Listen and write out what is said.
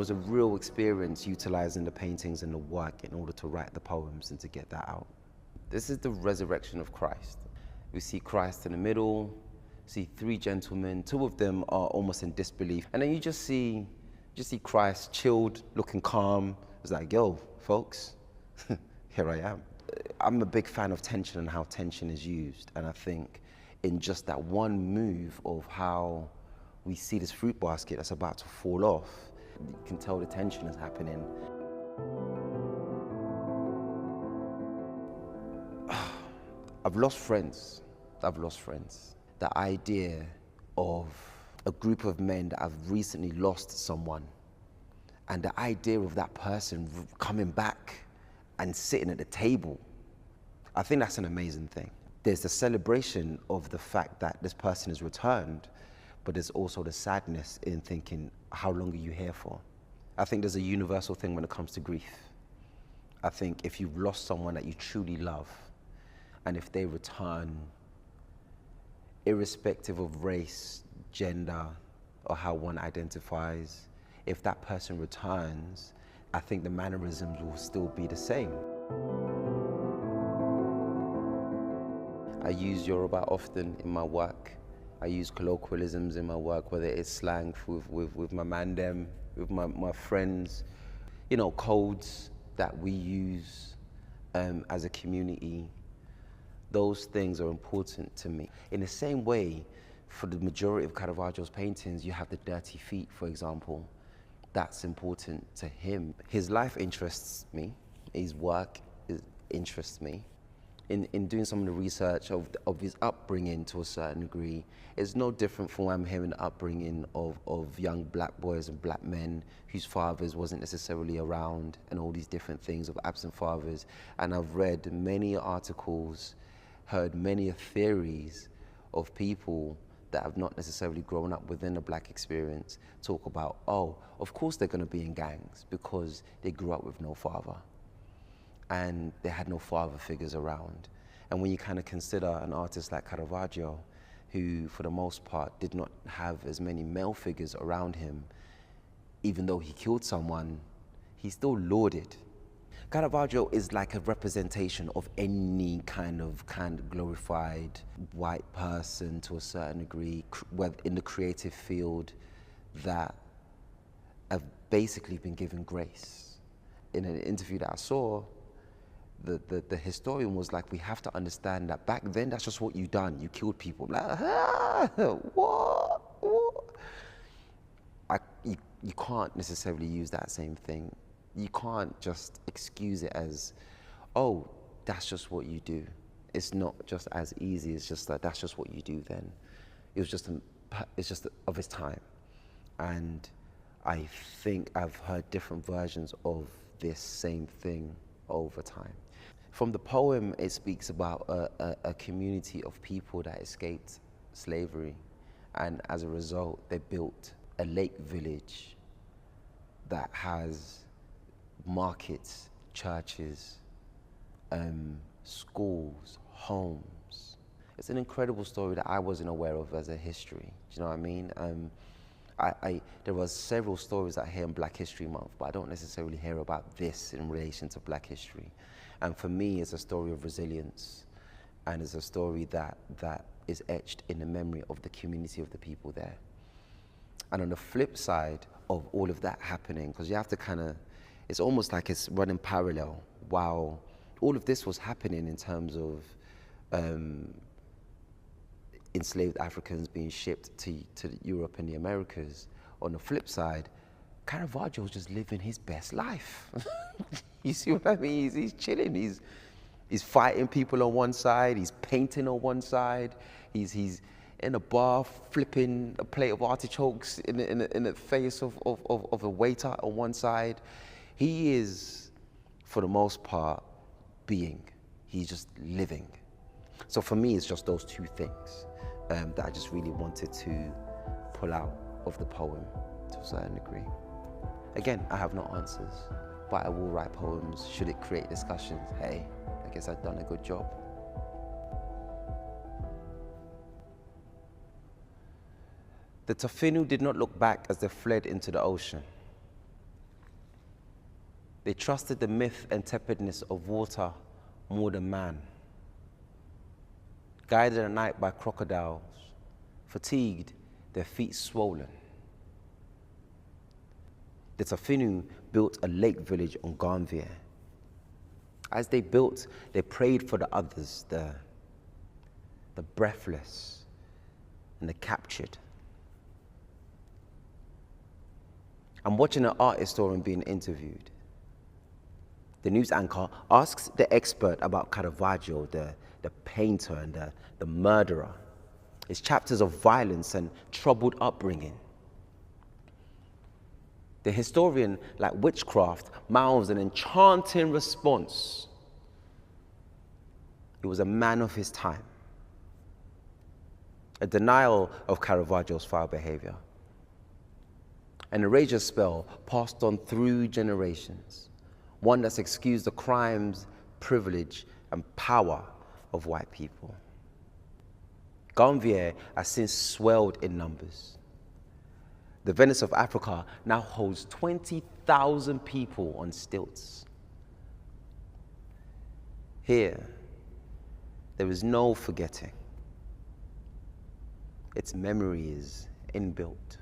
was a real experience utilizing the paintings and the work in order to write the poems and to get that out. This is the resurrection of Christ. We see Christ in the middle, see three gentlemen, two of them are almost in disbelief. And then you just see Christ chilled, looking calm. It's like, yo, folks, here I am. I'm a big fan of tension and how tension is used. And I think in just that one move of how we see this fruit basket that's about to fall off, you can tell the tension is happening. I've lost friends. The idea of a group of men that have recently lost someone, and the idea of that person coming back and sitting at the table, I think that's an amazing thing. There's the celebration of the fact that this person has returned, but there's also the sadness in thinking, how long are you here for? I think there's a universal thing when it comes to grief. I think if you've lost someone that you truly love, and if they return, irrespective of race, gender, or how one identifies, if that person returns, I think the mannerisms will still be the same. I use Yoruba often in my work. I use colloquialisms in my work, whether it's slang with my man them, with my friends, you know, codes that we use as a community. Those things are important to me. In the same way, for the majority of Caravaggio's paintings, you have the dirty feet, for example. That's important to him. His life interests me. His work interests me. In doing some of the research of his upbringing to a certain degree, it's no different from what I'm hearing the upbringing of young black boys and black men whose fathers wasn't necessarily around, and all these different things of absent fathers. And I've read many articles, heard many theories of people that have not necessarily grown up within the black experience talk about, oh, of course they're gonna be in gangs because they grew up with no father and they had no father figures around. And when you kind of consider an artist like Caravaggio, who for the most part did not have as many male figures around him, even though he killed someone, he still lauded. Caravaggio is like a representation of any kind of glorified white person to a certain degree, in the creative field, that have basically been given grace. In an interview that I saw, the historian was like, we have to understand that back then, that's just what you done. You killed people. Like, what? You can't necessarily use that same thing. You can't just excuse it as, oh, that's just what you do. It's not just as easy. It's just that that's just what you do then. It's just of its time. And I think I've heard different versions of this same thing over time. From the poem, it speaks about a community of people that escaped slavery. And as a result, they built a lake village that has markets, churches, schools, homes. It's an incredible story that I wasn't aware of as a history. Do you know what I mean? There was several stories I hear in Black History Month, but I don't necessarily hear about this in relation to Black history. And for me, it's a story of resilience, and it's a story that is etched in the memory of the community of the people there. And on the flip side of all of that happening, because you have to it's almost like it's running parallel while all of this was happening in terms of enslaved Africans being shipped to Europe and the Americas. On the flip side, Caravaggio was just living his best life. You see what I mean? He's chilling. He's fighting people on one side. He's painting on one side. He's in a bar flipping a plate of artichokes in the face of a waiter on one side. He is, for the most part, being. He's just living. So for me, it's just those two things that I just really wanted to pull out of the poem to a certain degree. Again, I have no answers, but I will write poems should it create discussions. Hey, I guess I've done a good job. The Tafinu did not look back as they fled into the ocean. They trusted the myth and tepidness of water more than man. Guided at night by crocodiles, fatigued, their feet swollen. The Tafinu built a lake village on Ganvier. As they built, they prayed for the others, the breathless and the captured. I'm watching an art historian being interviewed. The news anchor asks the expert about Caravaggio, the painter and the murderer, his chapters of violence and troubled upbringing. The historian, like witchcraft, mouths an enchanting response. He was a man of his time. A denial of Caravaggio's foul behavior. An erasure spell passed on through generations. One that's excused the crimes, privilege, and power of white people. Ganvier has since swelled in numbers. The Venice of Africa now holds 20,000 people on stilts. Here, there is no forgetting. Its memory is inbuilt.